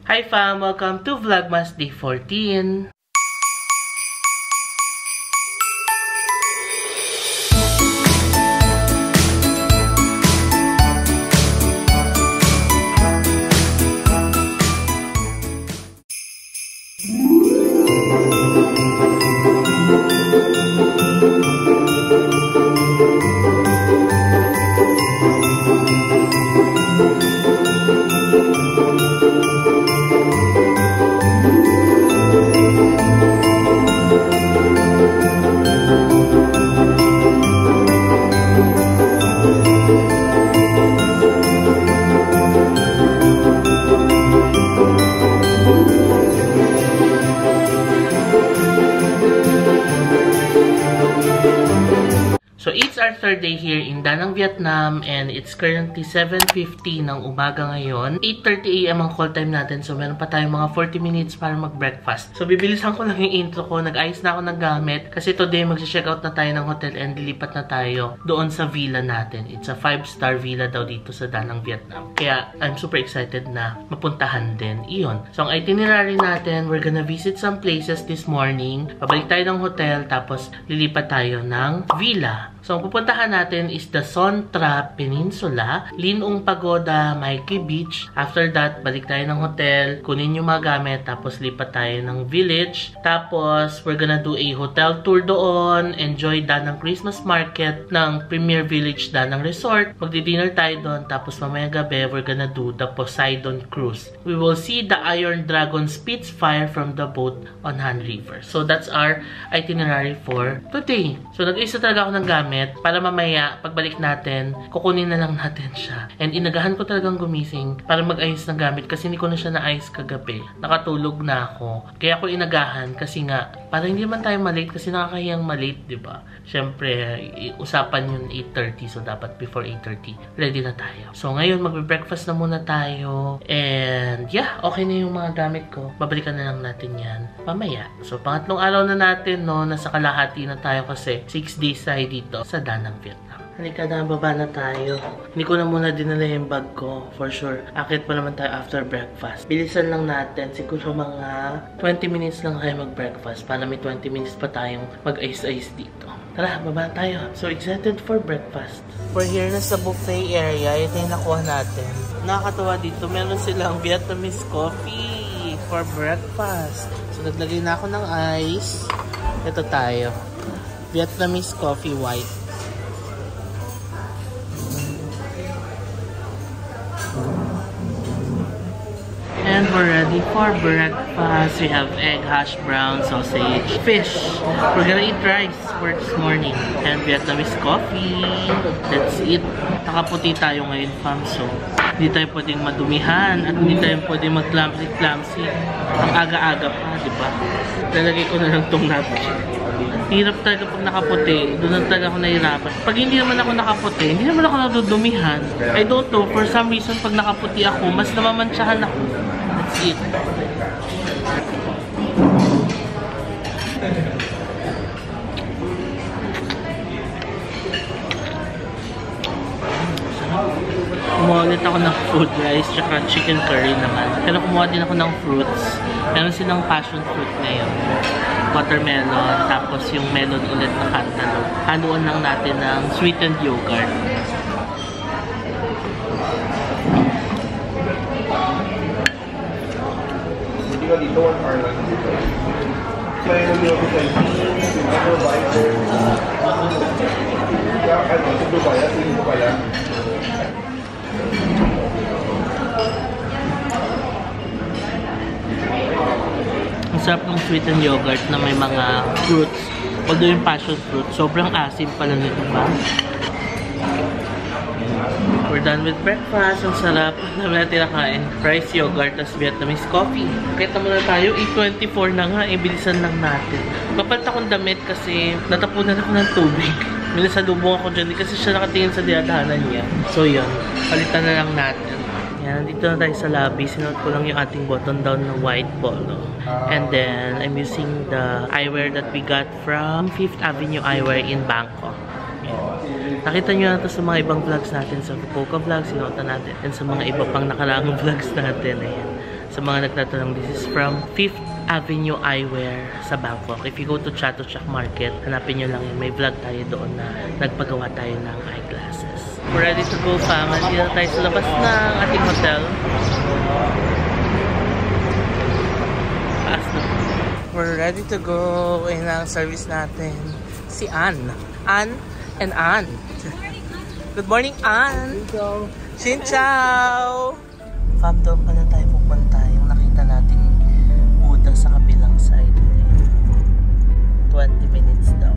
Hi fam! Welcome to Vlogmas Day 14. So, it's our third day here in Da Nang, Vietnam, and it's currently 7:50 ng umaga ngayon. 8:30 AM ang call time natin, so meron pa tayong mga 40 minutes para mag-breakfast. So, bibilisan ko lang yung intro ko. Nag-ayos na ako ng gamit kasi today mag-check out na tayo ng hotel and lilipat na tayo doon sa villa natin. It's a 5-star villa daw dito sa Da Nang, Vietnam. Kaya, I'm super excited na mapuntahan din. Iyon. So, ang itinerary natin, we're gonna visit some places this morning. Pabalik tayo ng hotel, tapos lilipat tayo ng villa. So, ang pupuntahan natin is the Son Tra Peninsula, Linh Ung Pagoda, Mai Kea Beach. After that, balik tayo ng hotel, kunin yung mga gamit, tapos lipat tayo ng village. Tapos, we're gonna do a hotel tour doon, enjoy Da Nang Christmas Market ng Premier Village Da Nang Resort. Magdi-dinner tayo doon, tapos mamaya gabi, we're gonna do the Poseidon Cruise. We will see the Iron Dragon Spitfire from the boat on Han River. So, that's our itinerary for today. So, nag-isa talaga ako ng gamit para mamaya, pagbalik natin, kukunin na lang natin siya. And inagahan ko talagang gumising para mag-ayos ng gamit kasi hindi ko na siya na-ayos kagabi. Nakatulog na ako. Kaya ako inagahan kasi nga, para hindi man tayo malate kasi nakakahiyang malate, diba? Siyempre, usapan yun 8:30, so dapat before 8:30, ready na tayo. So ngayon, magbe-breakfast na muna tayo. And yeah, okay na yung mga gamit ko. Babalikan na lang natin yan mamaya. So pangatlong araw na natin, no, nasa kalahati na tayo kasi 6 days tayo dito sa Da Nang, Vietnam. Halika na, baba na tayo. Hindi ko na muna dinala yung bag ko, for sure. Akit pa naman tayo after breakfast. Bilisan lang natin, siguro mga 20 minutes lang tayo mag-breakfast para may 20 minutes pa tayong mag-ayos-ayos dito. Tara, baba tayo. So excited for breakfast. We're here na sa buffet area. Ito yung nakuha natin. Nakakatawa dito, meron silang Vietnamese coffee for breakfast. So naglagay na ako ng ice. Ito tayo. Vietnamese coffee white. And we're ready for breakfast. We have egg, hash brown, sausage, fish. We're gonna eat rice for this morning. And Vietnamese coffee. That's it. Nakaputi tayo ngayon, fam. So, hindi tayo pwedeng madumihan at hindi tayo pwedeng mag-clumsy. Ang aga-aga pa, diba? Lalagay ko na lang tong napkin. Hirap talaga pag nakaputi. Doon na talaga ako nahirapan. Pag hindi naman ako nakaputi, hindi naman ako nadudumihan. I don't know, for some reason, pag nakaputi ako, mas namamansyahan ako. That's it. Kumuha ulit ako ng food rice tsaka chicken curry naman. Pero kumuha din ako ng fruits. Meron silang passion fruit ngayon. Watermelon, tapos yung melon ulit na cantaloupe. Haluan lang natin ng sweetened yogurt. Ang sarap ng sweetened yogurt na may mga fruits. Although yung passion fruit, sobrang asim pala nito pa. We're done with breakfast. Ang sarap namin natin nakain. Rice, yogurt, as Vietnamese coffee. Kita muna tayo. 8:24 na nga. Bilisan lang natin. Papalit akong damit kasi natapunan ako ng tubig. Minasalubong ako dyan kasi siya nakatingin sa dinadahanan niya. So yun. Palitan na lang natin. Yan. Dito na tayo sa lobby. Sinuot ko lang yung ating button down na white polo. And then, I'm using the eyewear that we got from 5th Avenue Eyewear in Bangkok. Nakita nyo na ito sa mga ibang vlogs natin sa Fukuoka vlogs, sinuotan natin, and sa mga iba pang nakaraang vlogs natin. Ayan. Sa mga nagtatanong, this is from 5th Avenue Eyewear sa Bangkok. If you go to Chatuchak Market, hanapin nyo lang yun. May vlog tayo doon na nagpagawa tayo ng eyeglasses. We're ready to go, fam. Nandito tayo sa labas ng ating hotel. We're ready to go. Ayun ang service natin. Si Ann. Ann and Ann. Good morning, Ann. Xin chào. Fam, doon pa na tayo pupunta. Yung nakita nating Buddha sa kabilang side. 20 minutes daw.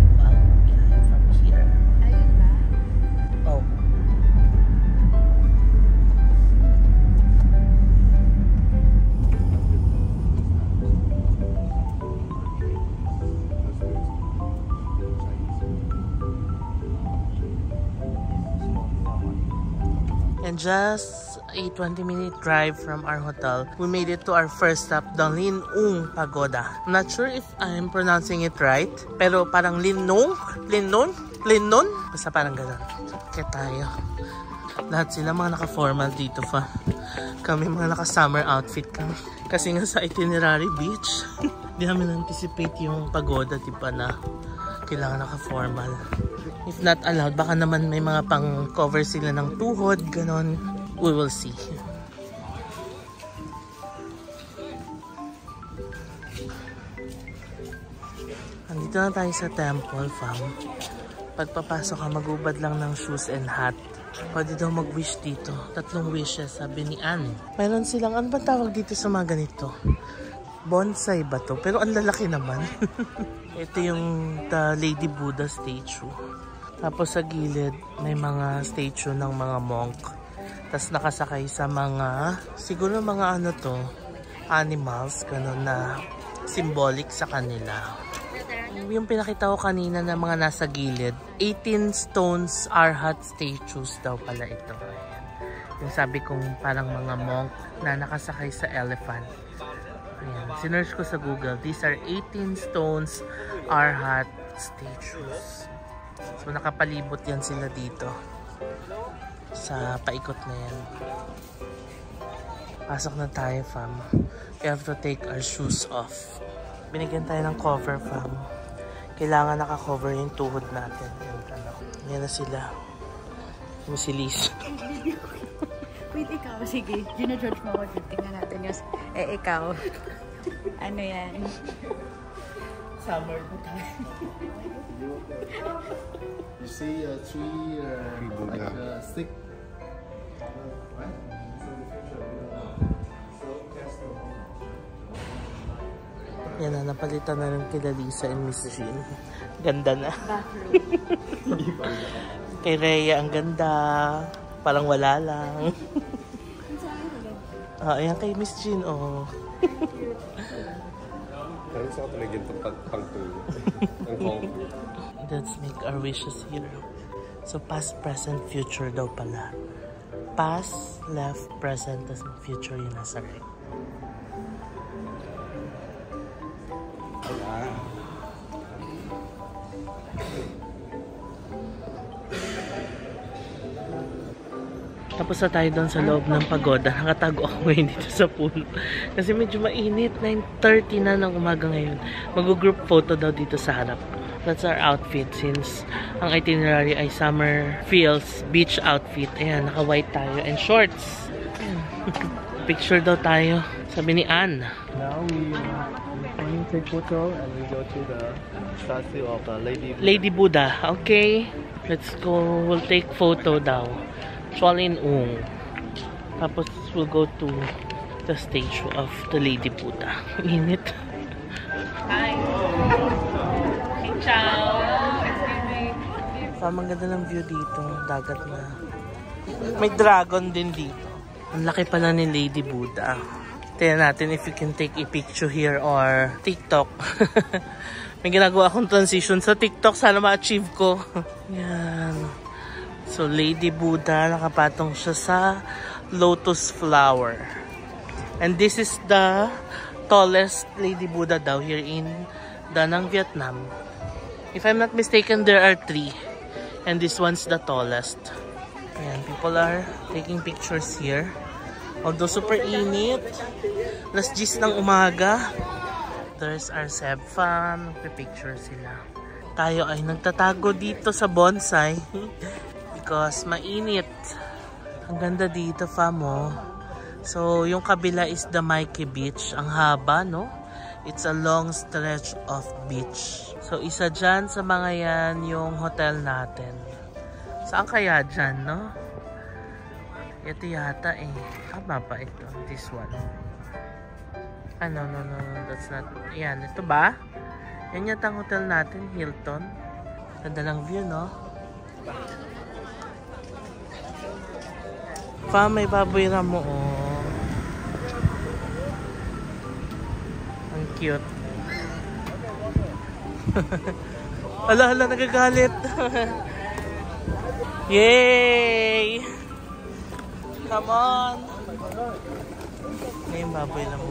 Yeah, from here. Ayun ba? Oh. And just a 20-minute drive from our hotel, we made it to our first stop, the Lin Ung Pagoda. I'm not sure if I'm pronouncing it right, pero parang Lin Nung? Basta parang ganun. Kaya tayo. Lahat sila mga naka-formal dito pa. Kami mga naka-summer outfit kami. Kasi nga sa itinerary beach, di namin anticipate yung pagoda, diba na kailangan naka-formal. If not allowed, baka naman may mga pang-cover sila ng tuhod, ganon. We will see. Andito na tayo sa temple, fam. Pagpapasok ka, magubad lang ng shoes and hat. Pwede daw mag-wish dito. 3 wishes, sabi ni Anne. Mayroon silang, ano ba tawag dito sa mga ganito? Bonsai ba to? Pero ang lalaki naman. Ito yung the Lady Buddha statue. Tapos sa gilid, may mga statue ng mga monk. Tapos nakasakay sa mga, siguro mga ano to, animals, gano'n na symbolic sa kanila. Yung pinakita ko kanina na mga nasa gilid, 18 stones Arhat statues daw pala ito. Ayan. Yung sabi kong parang mga monk na nakasakay sa elephant. Ayan. Sinearch ko sa Google, these are 18 stones Arhat statues. So nakapalibot yan sila dito sa paikot na yan. Pasok na tayo, fam. We have to take our shoes off. Binigyan tayo ng cover, fam. Kailangan naka-cover yung tuhod natin. Yan na sila. Yung si Liz. Wait, ikaw. Sige. Gina-judge mo ako. Tingnan natin yung... ikaw. Ano yan? Summer po tayo. You see a tree like a stick, right? Yan na, napalitan na rin kila Lisa and Miss Jean. Ganda na. Kay Rhea, ang ganda. Parang wala lang. Ayan kay Miss Jean, oh. Let's make our wishes here. So past, present, future daw pala. Past, left, present, tas future yung nasa right. Tapos na tayo doon sa loob ng pagoda. Nakatago ako ngayon dito sa pool. Kasi medyo mainit. 9:30 na ng umaga ngayon. Mag-group photo daw dito sa harap. That's our outfit since ang itinerary ay summer feels beach outfit. Ayan, naka-white tayo and shorts. Ayan. Picture daw tayo. Sabi ni Ann. Now we going to take photo and we go to the statue of the Lady Buddha. Okay. Let's go. We'll take photo daw. Lin Ung. Tapos we'll go to the statue of the Lady Buddha. Init. Hi. Hey, ciao. Ang ganda ng view dito. Dagat na. May dragon din dito. Ang laki pala ni Lady Buddha. Tingnan natin if we can take a picture here or TikTok. May ginagawa akong transition sa TikTok. Sana ma-achieve ko. Yan. So, Lady Buddha, nakapatong siya sa lotus flower. And this is the tallest Lady Buddha daw here in Da Nang, Vietnam. If I'm not mistaken, there are 3. And this one's the tallest. Ayan, people are taking pictures here. Although super init. Alas 10 ng umaga. There's our Seb Fam. Nagpipicture sila. Tayo ay nagtatago dito sa bonsai. Because mainit. Ang ganda dito, fam, oh. So, yung kabila is the Mikey Beach. Ang haba, no? It's a long stretch of beach. So, isa dyan sa mga yan yung hotel natin. Saan kaya dyan, no? Ito yata eh. Tama ba ito? This one. Ah, no. That's not. Ayan, ito ba? Yan yata ang hotel natin, Hilton. Ganda lang view, no? Pa, may baboy ramo, oh. Ang cute. Hala, nagagalit. Yay! Come on! Ngayon baboy ramo.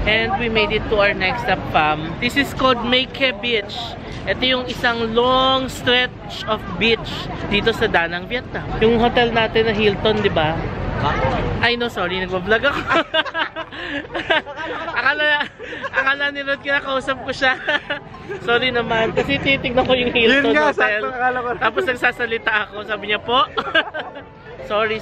And we made it to our next stop, fam. This is called Mikey Beach. Ito yung isang long stretch of beach dito sa Da Nang, Vietnam. Yung hotel natin na Hilton, di ba? Ay no, sorry, nagbablog ako. akala ni Rod kinakausap ko siya. Sorry naman, kasi titignan ko yung Hilton hotel. Tapos nagsasalita ako, sabi niya po. Sorry.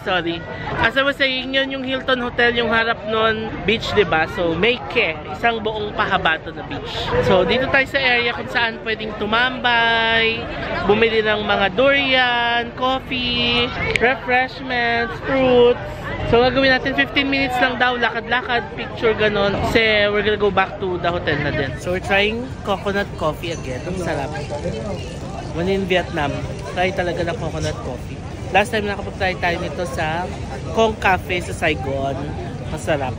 As I was saying, yun yung Hilton Hotel, yung harap nun, beach, diba? So, Mikey, isang buong pahaba to na beach. So, dito tayo sa area kung saan pwedeng tumambay, bumili ng mga durian, coffee, refreshments, fruits. So, gagawin natin 15 minutes lang daw, lakad-lakad, picture, ganon. Kasi, we're gonna go back to the hotel na din. So, we're trying coconut coffee again. Ang sarap. When in Vietnam, try talaga ng coconut coffee. Last time nakapag-try tayo nito sa Kong Cafe sa Saigon. Masarap.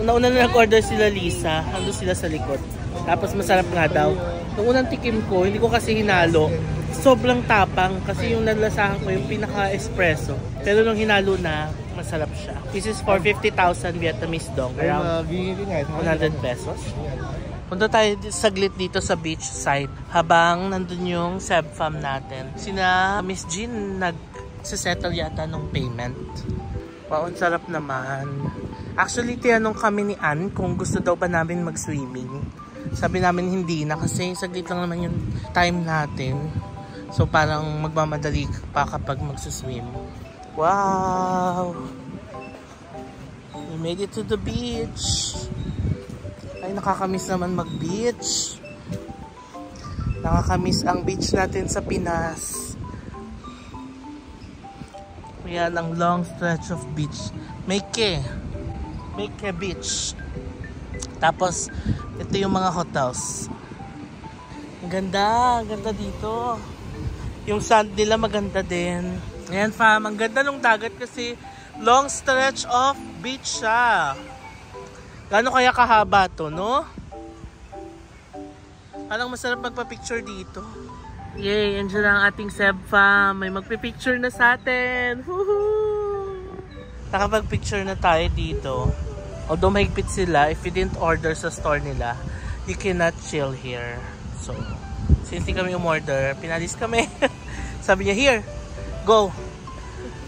Una na nag-order sila Lisa. Ando sila sa likod. Tapos masarap nga daw. Nung unang tikim ko, hindi ko kasi hinalo. Sobrang tapang kasi yung nalasahan ko yung pinaka-espresso. Pero nung hinalo na, masarap siya. This is for 50,000 Vietnamese dong. Around 100 pesos. Punta tayo saglit dito sa beach side habang nandun yung Seb Fam natin. Sina Miss Jean nag-settle yata nung payment. Wow, ang sarap naman. Actually, tinanong kami ni Ann kung gusto daw ba namin mag-swimming. Sabi namin hindi na kasi saglit lang naman yung time natin. So parang magmamadali pa kapag mag-swim. Wow! We made it to the beach. Ay, nakakamiss naman mag-beach. Nakakamiss ang beach natin sa Pinas. Yan ang long stretch of beach. Mikey Beach. Tapos, ito yung mga hotels. Ang ganda dito. Yung sand nila maganda din. Ayan fam, ang ganda ng dagat kasi long stretch of beach siya. Gano'n kaya kahaba to, no? Parang masarap magpa-picture dito. Yay! Andiyan ang ating Seb Fam. May magpipicture na sa atin. Woohoo! Nakapag-picture na tayo dito. Although mahigpit sila, if you didn't order sa store nila, you cannot chill here. So, since di kami umorder, pinalis kami. Sabi niya, here! Go!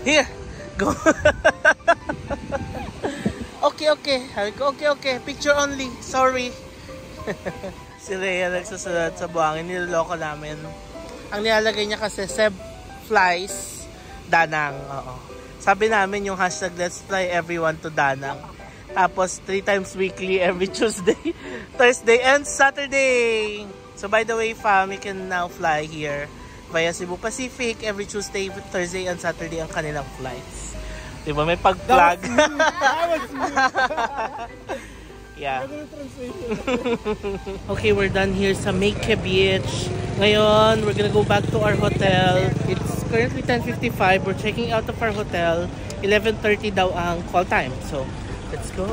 Here! Go! Okay. Okay. Picture only. Sorry. Si Rhea nagsusulat sa buhangin. Niloloko namin. Ang nilalagay niya kasi Seb Flies Da Nang. Oo. Sabi namin yung hashtag Let's Fly Everyone to Da Nang. Tapos 3 times weekly every Tuesday, Thursday, and Saturday. So by the way, fam, you can now fly here via Cebu Pacific. Every Tuesday, Thursday, and Saturday ang kanilang flights. Diba? May pag-plug. Yeah. Okay, we're done here sa Mayke Beach. Ngayon, we're gonna go back to our hotel. It's currently 10:55. We're checking out of our hotel. 11:30 daw ang call time. So, let's go.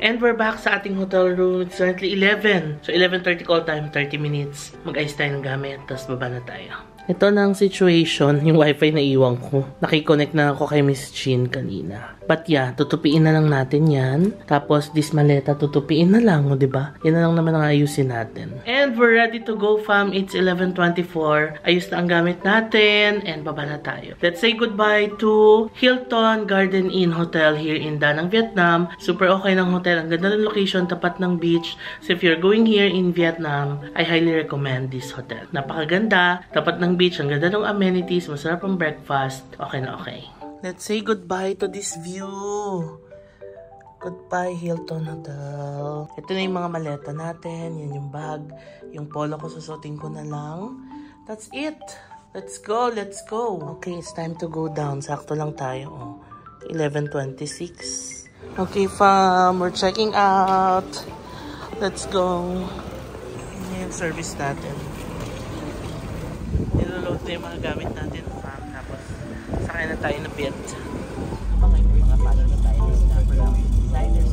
And we're back sa ating hotel room. It's currently 11. So, 11:30 call time, 30 minutes. Mag-ayos tayo ng gamit, tapos baba na tayo. Ito na ang situation, yung wifi na iwan ko. Nakiconnect na ako kay Miss Chin kanina. But yeah, tutupiin na lang natin yan. Tapos, this maleta, tutupiin na lang, o diba? Yan na lang naman ang ayusin natin. And we're ready to go, fam. It's 11:24. Ayos na ang gamit natin. And baba na tayo. Let's say goodbye to Hilton Garden Inn Hotel here in Da Nang, Vietnam. Super okay ng hotel. Ang ganda ng location, tapat ng beach. So if you're going here in Vietnam, I highly recommend this hotel. Napakaganda, tapat ng beach, ang ganda ng amenities, masarap ang breakfast. Okay na okay. Let's say goodbye to this view. Goodbye, Hilton Hotel. Ito na yung mga maleta natin. Yan yung bag. Yung polo ko, susutin ko na lang. That's it. Let's go, let's go. Okay, it's time to go down. Sakto lang tayo. Oh. 11:26. Okay, fam. We're checking out. Let's go. Yan yung service natin. Niloload na yung mga gamit natin, fam. Tapos, sakay na tayo na Viet. Okay, mga palo na tayo. Sliders.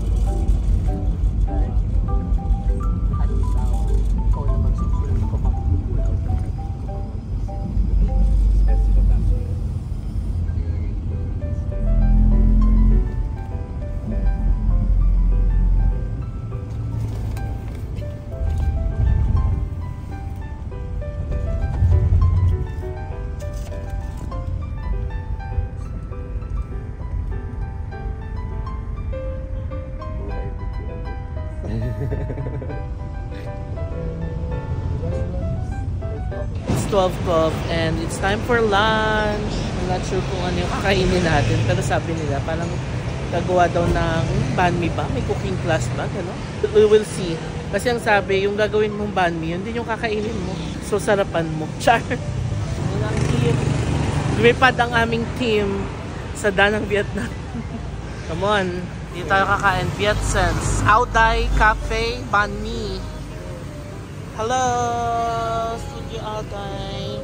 It's 12:12 and it's time for lunch. I'm not sure kung ano yung kakainin natin, pero sabi nila parang gagawa daw ng banh mi ba? May cooking class ba? Gano'n? We will see. Kasi ang sabi, yung gagawin mong banh mi, yun din yung kakainin mo. So, sarapan mo. Char! Lumipad ang aming team sa Da Nang, Vietnam. Come on. Dito tayo kakain. Viet Sense. Ao Dai Cafe Banh Mi. Hello! Studio Ao Dai.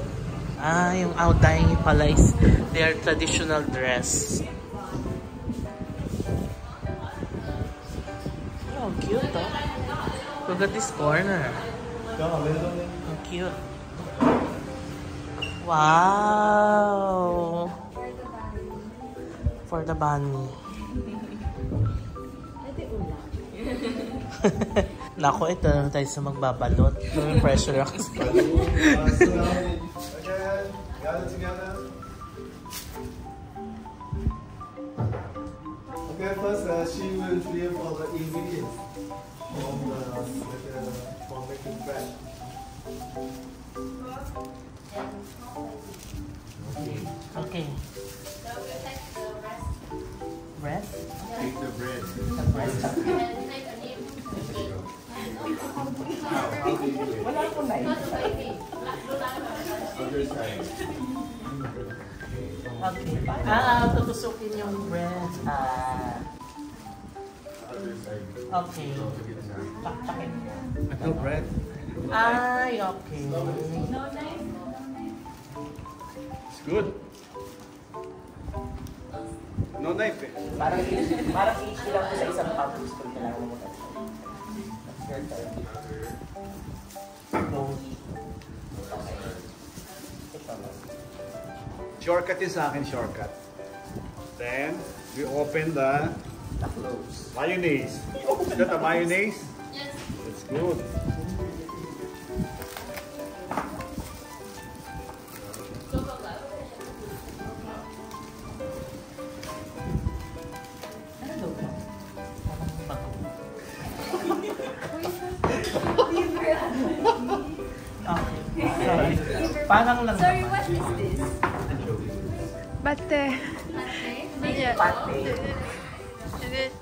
Ah, yung Ao Dai pala is their traditional dress. Oh, cute oh. Look at this corner. Oh, cute. Wow! For the banh mi. Nako, ito na tayo sa magbabalot. May pressure ako. Okay, first she will clear for the ingredients from for making bread. Okay. Rest? Take the bread. Wala akong light. Okay. Tutusukin yung bread. Okay. Pakpakin mo. No bread. Ay, okay. It's good. No knife eh. Parang each lang po sa isang pump. Kailangan mo na. Shortcut is sa akin, shortcut. Then, we open the mayonnaise. Is that a mayonnaise? Yes. It's good. Parang lang. Sorry, what is this? Pate. Yeah. Pate. Is it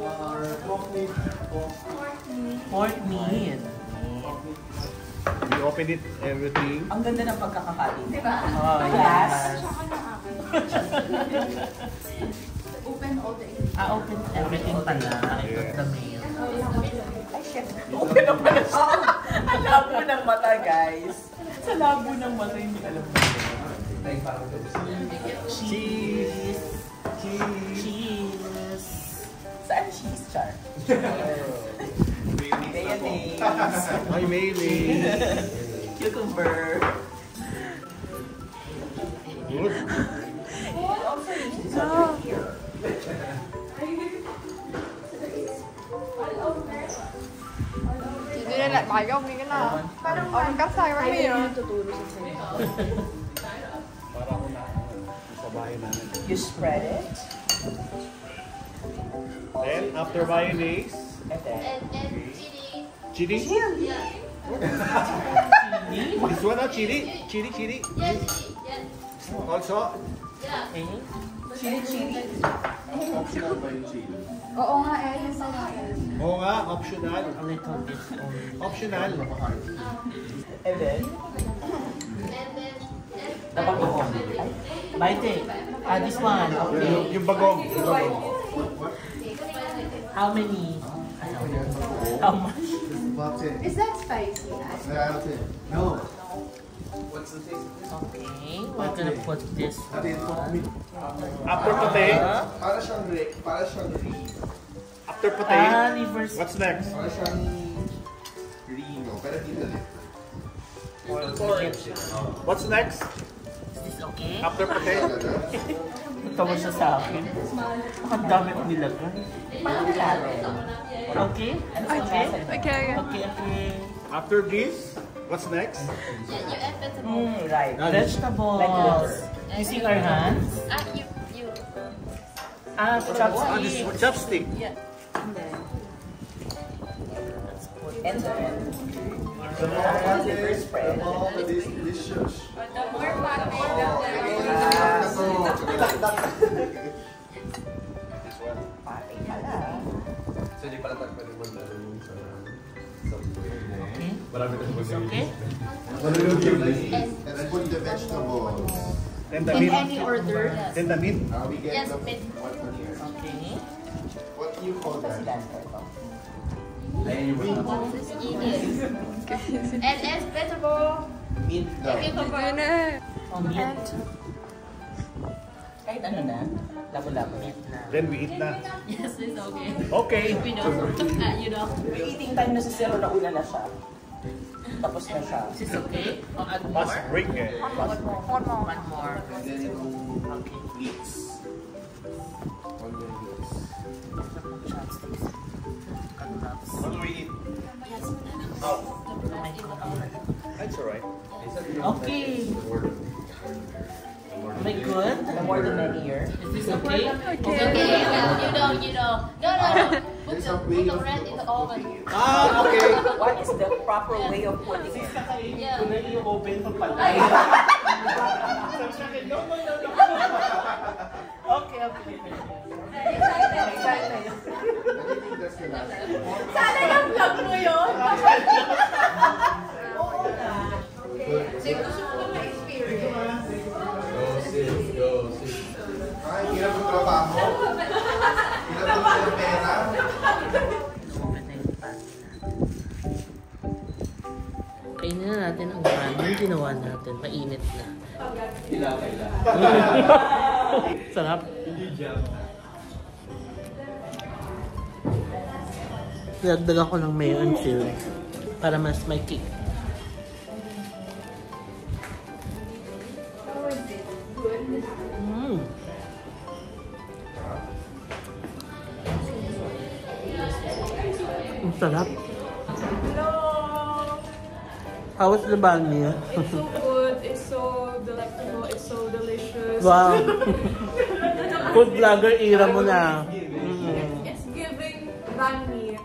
Our coffee Pork meat. We open it, everything. Ang ganda ng pagkakakain. Diba? Oh, yes. Open all the Open everything pala. Ito the meal. Ay, chef. Open na pala siya. Ang labo ng mata, guys. Sa labo ng mata, hindi alam mo. Cheese. Cheese. Saan cheese, Char? Mayonnaise. Hi, mayonnaise. Cucumber. Good. Also use this one here. Hindi na ayaw, hindi ka na. Parang kasay, marami yun. Para ako na sa bahay namin. You spread it. Then, after mayonnaise, And then, chili. Yeah. This one, chili. Chili. Yes. Also, chili. Oo nga yung sarap. oo nga, optional. A little bit only. Optional. And then, Nabagoong. Bite. This one. Okay. Yung bagong. How many? How much? Is that spicy? No. Okay. We're gonna put this one. After pate. Para siyang After pate. Reverse. What's next? para siyang Rino, pero dito dito. What's next? Is this okay? After pate. Tawa siya sa akin. Ang dami ko nilagay. Okay? Okay. Okay. After this, what's next? You add vegetable. right. Vegetables. Using our hands. You. Chopstick. Chopstick. Yeah. And then, liver spread. All these delicious. The more fat, the Pati pala. So, di pala tayo pwede mag-ano yung sa... Okay. Marami na It's okay? And then put the vegetables. Then the In meat. any order. Then the meat. We get Yes, the... meat. Okay. What do you call that? And as vegetable. Meat daw. Cucumber. Oh, meat. Kahit ano na, labo-labo. Meat na. Then we eat na. Yes, it's okay. Okay. We know. You know. May eating time na si Zero na una na siya. Tapos na siya. Is this okay? Or add Mas more? break eh. One more. And then itong Okay. leeks. Onion leeks. Chopsticks. Cut-ups. What do we eat? Oh my God. That's alright. Okay. Am I good? The more the merrier. Is this okay? Okay, you know. No. Put the bread in the oven. Okay. What is the proper way of putting it? Yeah. yung open pa pala. Okay. I think that's the last one. Sana yung vlog mo yun! So, gusto mo ba ma-experience? Go, sis. Ay, hirap ng trabaho. Hirap ng pera. Open na yung pan natin. Kainin na natin ang pan. Yung ginawa natin, mainit na. Sarap. Dagdag ako ng mayo and chili para mas may kick. Ang sarap. How was the banh? It's so good. It's so delectable. It's so delicious. Wow. Food vlogger era mo na. It's giving banh mi.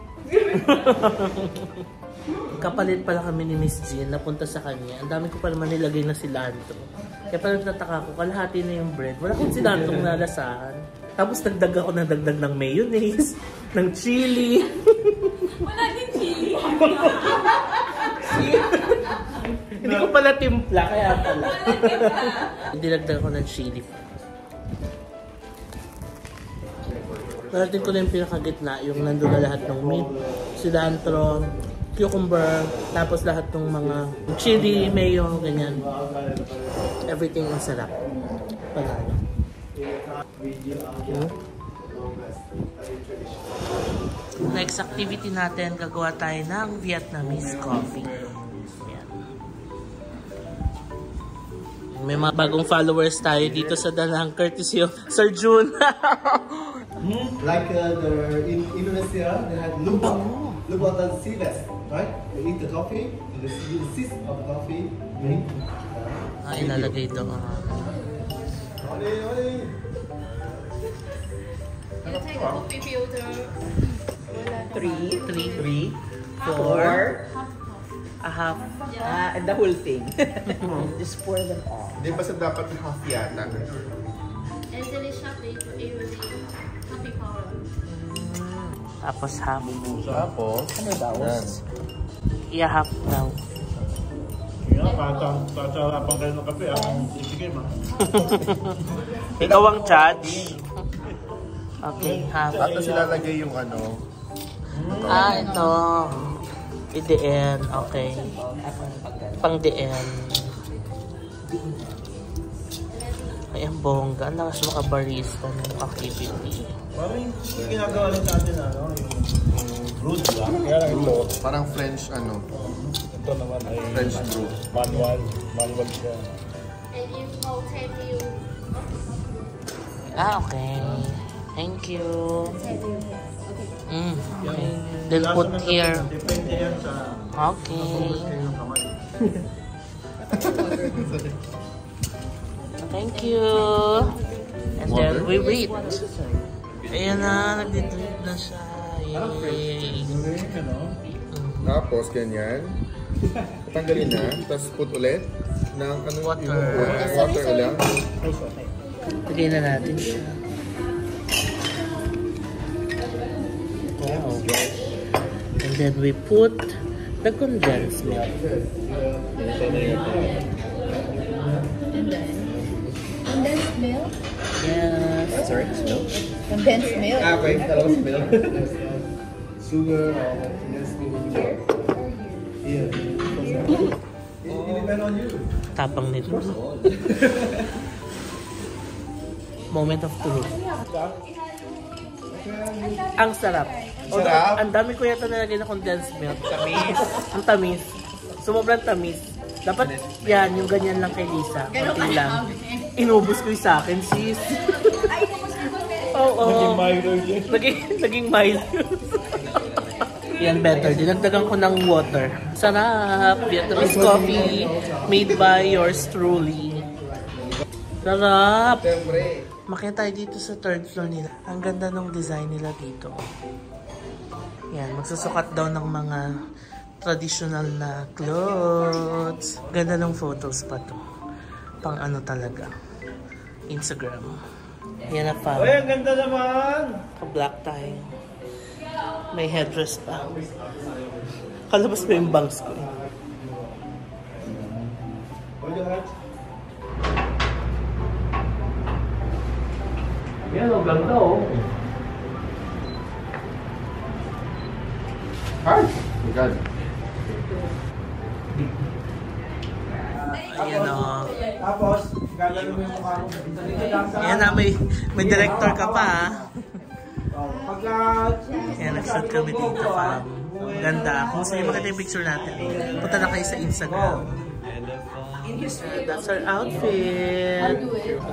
Kapalit pala kami ni Miss Jean, napunta sa kanya. Ang dami ko pa naman nilagay na cilantro. Kaya parang nataka ko, kalahati na yung bread. Wala akong cilantrong nalasahan. Tapos nagdag ako ng dagdag ng mayonnaise, ng chili. Hindi ko pala timpla, kaya pala. Dinagdag ko ng chili. Narating ko na yung pinakagitna, yung nandun na lahat ng meat, cilantro, cucumber, tapos lahat ng mga chili, mayo, ganyan. Everything ang sarap. Panalo. Next activity natin, gagawa tayo ng Vietnamese coffee. Ayan. May mga bagong followers tayo dito sa Danang, courtesy of Sir Jun. Like in Indonesia, they have lubang and seedless, right? You eat the coffee, and the seeds of the coffee, drink. Ilalagay ito. You take a coffee filter. 3, 4, A half. and the whole thing. Just pour them all. Di ba sa dapat half yata? And delicious coffee powder. Tapos half. Tapos, Ano daw? I-half daw. Tatarapan kayo ng kape, ang ibigay mo. Ikaw ang judge. Okay, half. tapos ilalagay yung ano. Ito. I-DN. Okay. Pang-DN. Ay, ang bongga. Ang lakas makabarista ng activity. Parang yung ginagawa rin natin, ano, yung brewed lang. Kaya lang ito. Parang French ano. Ito naman ay French brew. manual siya. And it will take you. Okay. Thank you. Okay. Then put here. Depende yan sa Okay. kayo ng kamay. Thank you. And then we wait. Ayan na, nagdi-drip na siya. Yay. Tapos, ganyan. Tanggalin na. Tapos put ulit. Ng ano, Water. Yung water ulit. Lagay na natin siya. Wow. And then we put the condensed milk. Condensed milk? Yes. Sorry, milk? Condensed milk? Okay. Dalawang milk. Sugar. Condensed milk. Here. It depends on you. Tapang nito. Moment of truth. Ang sarap. Sarap? Ang dami ko yata nalagay na condensed milk. Tamis. Ang tamis. Sobrang tamis. Dapat yan, yung ganyan lang kay Lisa. Kunti lang. Inubos ko yung sa akin, sis. Oo. Naging Milo yun. Naging mild. Yan, better. Dinagdagan ko ng water. Sarap. Vietnamese coffee made by yours truly. Sarap. Siyempre. Makita tayo dito sa third floor nila. Ang ganda ng design nila dito. Yan, magsusukat daw ng mga traditional na clothes. Ganda ng photos pa to. Pang ano talaga. Instagram. Yan na pa. Uy, ang ganda naman! Ka-black tayo. May headdress pa. Kalabas pa yung bangs ko eh. Yan, ang ganda oh. Hi! God. Ayan o. Tapos, gagawin mo yung mukha mo. Ayan na, may director ka pa ha. Pagka... Ayan, nag-shoot kami dito pa. Ganda. Kung sino makita yung picture natin, punta na kayo sa Instagram. That's our outfit.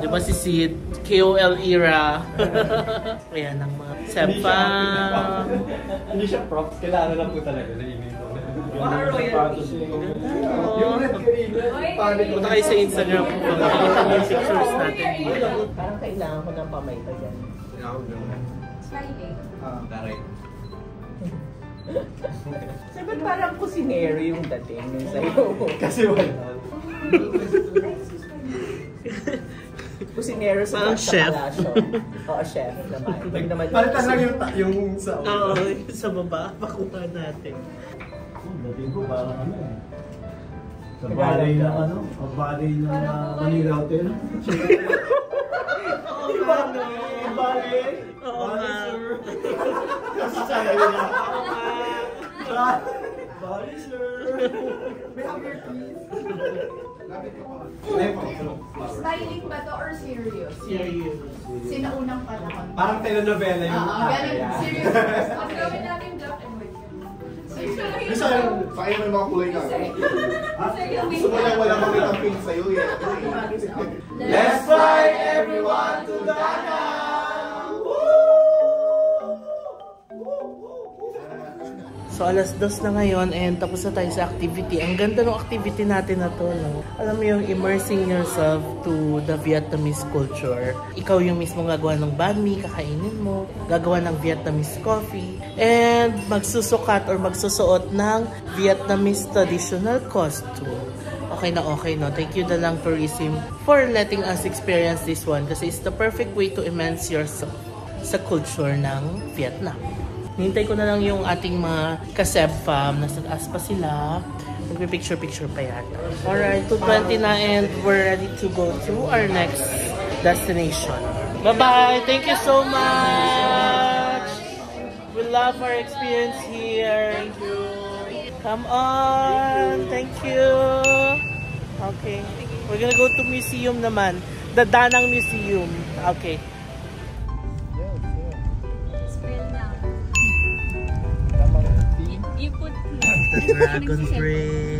Di ba si Sid? KOL era. Ayan ang mga sepang. Hindi siya props, kailangan lang po talaga. Punta kayo sa Instagram kung makikita niyo yung pictures natin dito. Parang kailangan ko ng pamayta dyan. Kasi ba't parang kusinero yung dating nun sa'yo? Kasi wala. Kusinero sa Parang chef. palasyo. Oo, chef naman. Palitan lang yung sa... Oo, sa baba. Pakuha natin. Dating ko parang ano eh. Sa balay ng ano? Sa balay ng Manila Hotel. Balay? Oo nga. Kasi sa ngayon na. Balay, sir. May hammer, please. Styling ba to or serious? Serious. Sinaunang panahon. Parang telenovela yung Ganun, serious. Ang gawin natin black and white. Bisa, sa'yo may mga kulay ka. Gusto mo lang wala makitang pink sa'yo eh. Let's fly everyone to Danang! So, alas 2 na ngayon and tapos na tayo sa activity. Ang ganda ng activity natin na to, no? Alam mo yung immersing yourself to the Vietnamese culture. Ikaw yung mismo gagawa ng banh mi, kakainin mo, gagawa ng Vietnamese coffee, and magsusukat or magsusuot ng Vietnamese traditional costume. Okay na okay, no? Thank you Dalang Tourism for letting us experience this one kasi it's the perfect way to immerse yourself sa culture ng Vietnam. Hintay ko na lang yung ating mga kaseb fam. Nasa taas pa sila. Magpipicture-picture pa yata. Alright, 2:20 na and we're ready to go to our next destination. Bye-bye! Thank you so much! We love our experience here. Thank you. Come on! Thank you! Okay. We're gonna go to museum naman. The Danang Museum. Okay. You put Dragon Bridge.